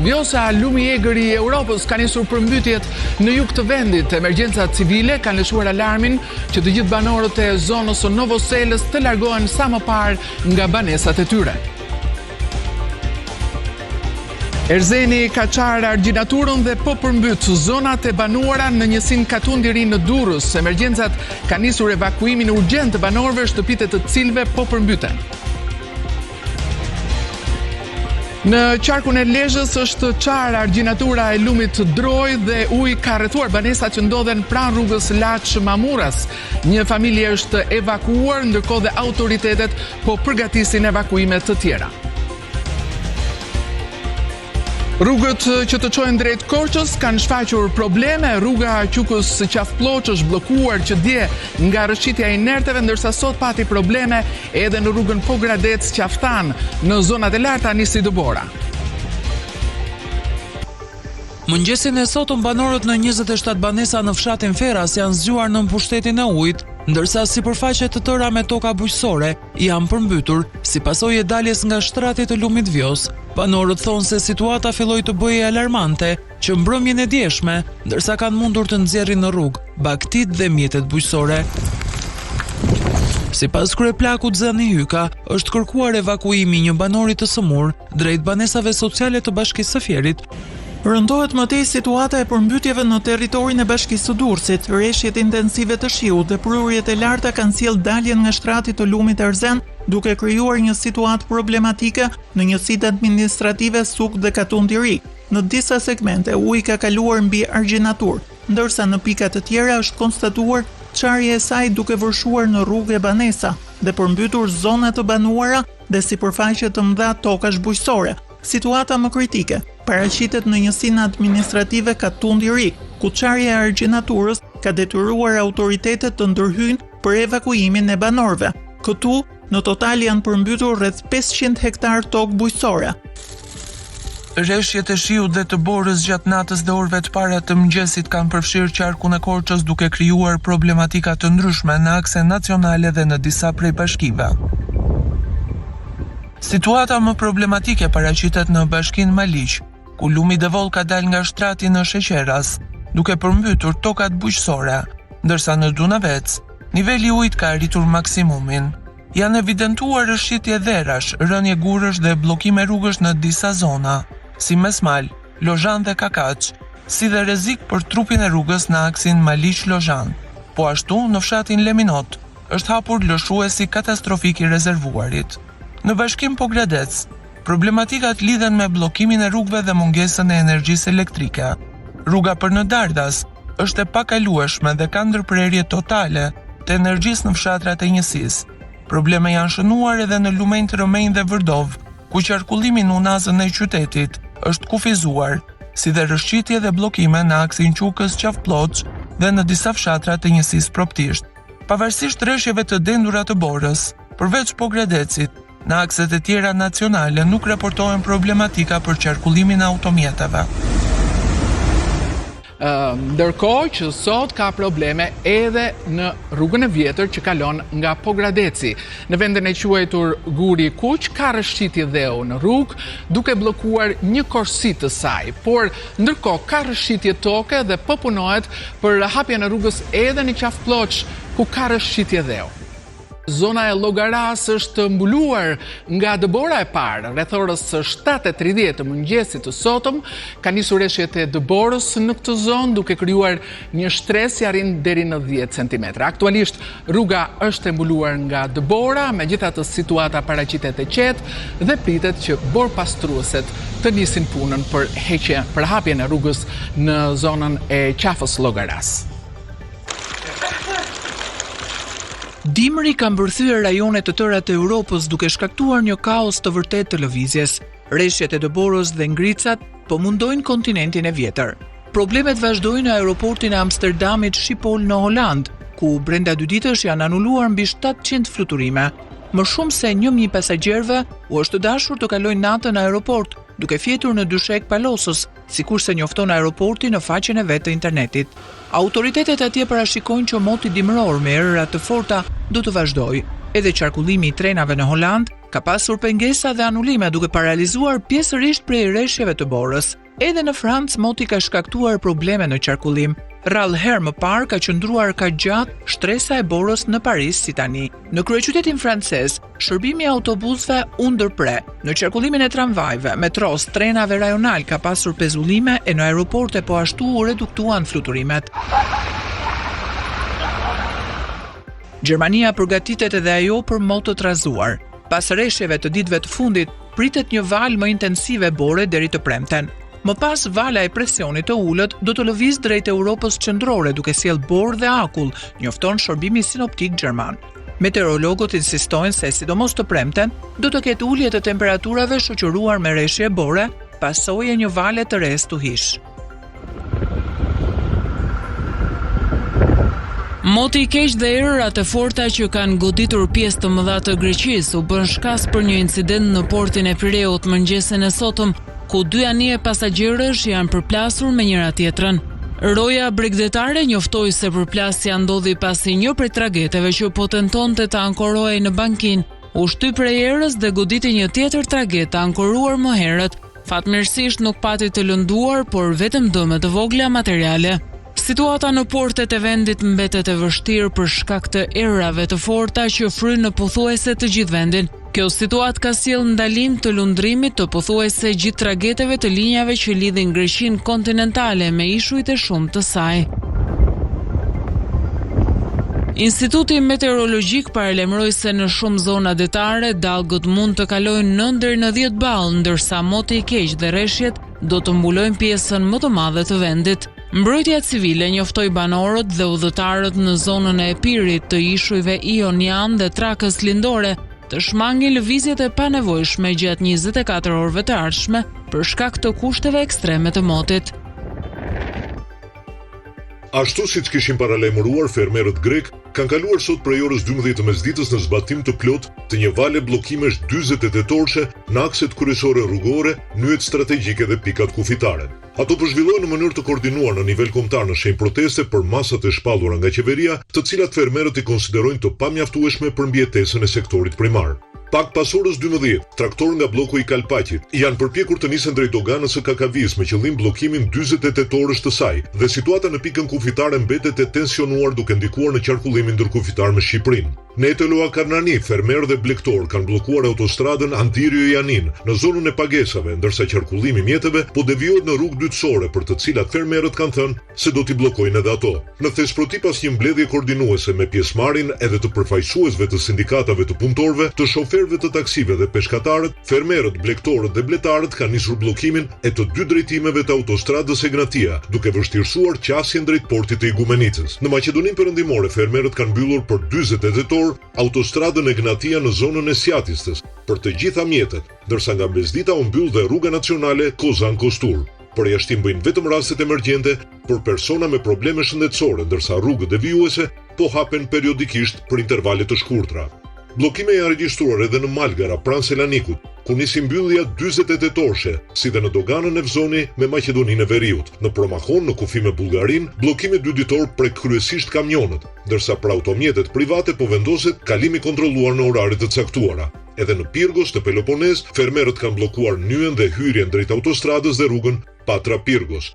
Vjosa, lumi i egër i Europës ka nisur përmbytjet në jug të vendit. Emergjencat civile kanë lëshuar alarmin që të gjithë banorët e zonës së Novoselës të largohen sa më parë nga banesat e tyre. Erzeni ka qarë argjinaturën dhe po përmbyt zonat e banuara në njësinë Katundiri në Durrës. Emergjencat ka nisur evakuimin urgjent të banorëve, shtëpitë të cilëve po përmbyten. Në qarkun e Lezhës është qarë argjinatura e lumit Droj dhe ujë ka rrethuar banesat që ndodhen pranë rrugës Laç Mamuras. Një familje është evakuuar, ndërkohë dhe autoritetet po përgatisin evakuime të tjera. Rrugët që të çojnë drejt Korçës kanë shfaqur probleme. Rruga Qukës-Qafploç është bllokuar që dje nga rrëshqitja e inerteve, ndërsa sot pati probleme edhe në rrugën Pogradec-Qaftan. Në zonat e larta nisi dëbora. Mëngjesin e sotëm banorët në 27 banesa në fshatin Ferras janë zgjuar në mbushtetin e ujit, ndërsa sipërfaqe të tëra me toka bujqësore janë përmbytur si pasojë e daljes nga shtrati të lumit Vjos. Banorët thonë se situata filloi të bëhej alarmante që mbrëmjen e djeshme, ndërsa kanë mundur të nxjerrin në rrugë bagtit dhe mjetet bujqësore. Sipas kryeplakut Zani Hyka, është kërkuar evakuimi një banori të sëmur drejt banesave sociale të Bashkisë së Fierit. Rëndohet më tej situata e përmbytjeve në territorin e Bashkisë së Durrësit. Rreshjet intensive të shiut dhe prurjet e larta kanë sjellë daljen nga shtrati të lumit Erzen, duke krijuar një situatë problematike në njësitë administrative Suk dhe Katundiri. Në disa segmente uji ka kaluar mbi argjinaturë, ndërsa në pika të tjera është konstatuar çarje e saj duke vërshuar në rrugë e banesa dhe përmbytur zona të banuara dhe sipërfaqe të mëdha tokash bujqësore. Situata më kritike paraqitet në njësinë administrative Katundiri, ku çarja e argjinaturës ka detyruar autoritetet të ndërhyjnë për evakuimin e banorëve. Këtu, në total janë përmbytur rreth 500 hektar tokë bujqësore. Rreshjet e shiut dhe të borës gjatë natës dhe orëve të para të mëngjesit kanë përfshirë qarkun e Korçës, duke krijuar problematika të ndryshme në akse nacionale dhe në disa prej bashkive. Situata më problematike paraqitet në bashkinë Maliq, ku lumi Devol ka dal nga shtrati në Sheqeras, duke përmbytur tokat bujqësore, ndërsa në Dunavec, niveli i ujit ka arritur maksimumin. Janë evidentuar rrëshqitje dherash, rënje gurësh dhe bllokime rrugësh në disa zona, si Mesmal, Lozhan dhe Kakaç, si dhe rrezik për trupin e rrugës në aksin Maliq-Lozhan. Po ashtu, në fshatin Leminot, është hapur lëshuesi katastrofik i rezervuarit. Në bashkim Pogradec, problematikat lidhen me bllokimin e rrugëve dhe mungesën e energjisë elektrike. Rruga për në Dardas është e pakalueshme dhe ka ndërprerje totale të energjisë në fshatrat e njësisë. Probleme janë shënuar edhe në Lumenj të Rëmenj dhe Vërdov, ku qarkullimi në unazën e qytetit është kufizuar, si dhe rrëshqitje dhe bllokime në aksin Qukës-Qafploç dhe në disa fshatra të njësisë proptisht. Pavarësisht rreshjeve të dendura të borës, përveç Pogradecit, në akset e tjera nacionale nuk raportohen problematika për qarkullimin e automjeteve. Ndërkohë që sot ka probleme edhe në rrugën e vjetër që kalon nga Pogradeci. Në vendin e quajtur Guri Kuq ka rrëshqitje dheu në rrugë, duke bllokuar një korsi të saj, por ndërkohë ka rrëshqitje toke dhe po punohet për hapjen e rrugës edhe në Qafploç, ku ka rrëshqitje dheu. Zona e Llogaras është mbuluar nga dëbora e parë. Rreth orës 7:30 të mëngjesit të sotëm ka nisur rreshjet e dëborës në këtë zonë, duke krijuar një shtresë që arrin deri në 10 cm. Aktualisht rruga është e mbuluar nga dëbora, megjithatë situata paraqitet e qetë dhe pritet që borpastrueset të nisin punën për hapjen e rrugës në zonën e qafës Llogaras. Dimri ka mbërthyer rajone të tëra të Europës duke shkaktuar një kaos të vërtet të lëvizjes. Rreshjet e dëborës dhe ngricat po mundojnë kontinentin e vjetër. Problemet vazhdojnë në aeroportin e Amsterdamit Schiphol në Holand, ku brenda 2 ditësh janë anuluar mbi 700 fluturime. Më shumë se 1000 pasagjerëve u është dashur të kalojnë natën në aeroport, duke fjetur në dyshek Palosës, sikurse njofton aeroporti në faqen e vet të internetit. Autoritetet atje parashikojnë që moti dimror me erëra të forta do të vazhdojë. Edhe qarkullimi i trenave në Holand ka pasur pengesa dhe anulime duke paralizuar pjesërisht prej rreshjeve të borës. Edhe në Francë moti ka shkaktuar probleme në qarkullim. Rrallë herë më parë ka qëndruar ka gjatë shtresa e borës në Paris si tani. Në kryeqytetin francez, shërbimi i autobusëve u ndërpre. Në qarkullimin e tramvajve, metros, trenave rajonal ka pasur pezullime e në aeroporte po ashtu u reduktuan fluturimet. Gjermania përgatitet edhe ajo për moto të trazuar. Pas rreshjeve të ditëve të fundit, pritet një valë më intensive bore deri të premten. Më pas, vala e presionit të ullët do të lëviz drejt Europës qendrore duke sjell borë dhe akull, njofton shërbimi sinoptik gjerman. Meteorologët insistojnë se sidomos të premten do të ketë ulje të temperaturave shoqëruar me rreshje bore, pasojë e një vale të re stuhish. Moti i keq dhe erërat e forta që kanë goditur pjesë të mëdha të Greqisë u bën shkas për një incident në portin e Pireut mëngjesin e sotëm, ku 2 anije pasagjerësh janë përplasur me njëra tjetrën. Roja bregdetare njoftoi se përplasja ndodhi pasi një prej trageteve që po tentonte të ankorohej në bankinë u shtyp prej erës dhe goditi një tjetër traget të ankoruar më herët. Fatmirësisht nuk pati të lënduar, por vetëm dëme të vogla materiale. Situata në portet e vendit mbetet e vështirë për shkak të erave të forta që frynë në pothuajse të gjithë vendin. Kjo situatë ka sjellë ndalim të lundrimit të pothuajse gjithë trageteve të linjave që lidhin Greqinë kontinentale me ishujt e shumë të saj. Instituti meteorologjik paralajmëroi se në shumë zona detare dallgët mund të kalojnë 9 deri në 10 ballë, ndërsa moti i keq dhe rreshjet do të mbulojnë pjesën më të madhe të vendit. Mbrojtja civile njoftoi banorët dhe udhëtarët në zonën e Epirit të ishujve Ionian dhe Trakës Lindore të shmangin lëvizjet e panevojshme gjatë 24 orëve të ardhshme për shkak të kushteve ekstreme të motit. Ashtu siç kishin paralajmëruar, fermerët grek kanë kaluar sot prej orës 12 të mesditës në zbatim të plot të një vale bllokimesh 48-orëshe në akset kryesore rrugore, nyjet strategjike dhe pikat kufitare. Ato po zhvillohen në mënyrë të koordinuar në nivel kombëtar në shenjë proteste për masat e shpallura nga qeveria, të cilat fermerët i konsiderojnë të pamjaftueshme për mbijetesën e sektorit primar. Pak pas orës 12, traktor nga bloku i Kalpaqit janë përpjekur të nisen drejt doganës së Kakavis me qëllim bllokimin 48 orësh të saj dhe situata në pikën kufitare mbetet e tensionuar duke ndikuar në qarkullimin ndërkufitar me Shqipërinë. Në Eteloa Karnani, fermerë dhe blegtor kanë bllokuar autostradën Antirio-Janin në zonën e pagesave, ndërsa qarkullimi mjeteve po devijohet në rrugë dytësore për të cilat fermerët kanë thënë se do t'i bllokojnë edhe ato. Në thesproti pas një mbledhje koordinuese me pjesëmarrjen edhe të përfaqësuesve të sindikatave të punëtorëve, të shoferëve të taksive dhe peshkatarët, fermerët, blegtorët dhe bletarët kanë nisur bllokimin e të 2 drejtimeve të autostradës Egnatia, duke vështirësuar qasjen drejt portit të Igumenicës. Në Maqedoninë Perëndimore, fermerët kanë mbyllur për 48 autostradën Egnatia në zonën e Sjatistës për të gjitha mjetet, ndërsa nga Bezdita u mbyll dhe rruga nacionale Kozan-Kostur. Përjashtim bëjnë vetëm rastet emergjente për persona me probleme shëndetësore, ndërsa rrugët devijuese po hapen periodikisht për intervale të shkurtra. Bllokime janë regjistruar edhe në Malgara, pranë Selanikut, ku nisi mbyllja 48-orëshe, si dhe në doganën e Vzoni me Maqedoninë e Veriut. Në Promahon, në kufi me Bullgarinë, bllokimi 2 ditor prek kryesisht kamionët, ndërsa për automjetet private po vendoset kalimi kontrolluar në orare të caktuara. Edhe në Pirgos, të Peloponez, fermerët kanë bllokuar nyjen dhe hyrjen drejt autostradës dhe rrugën Patra-Pirgos.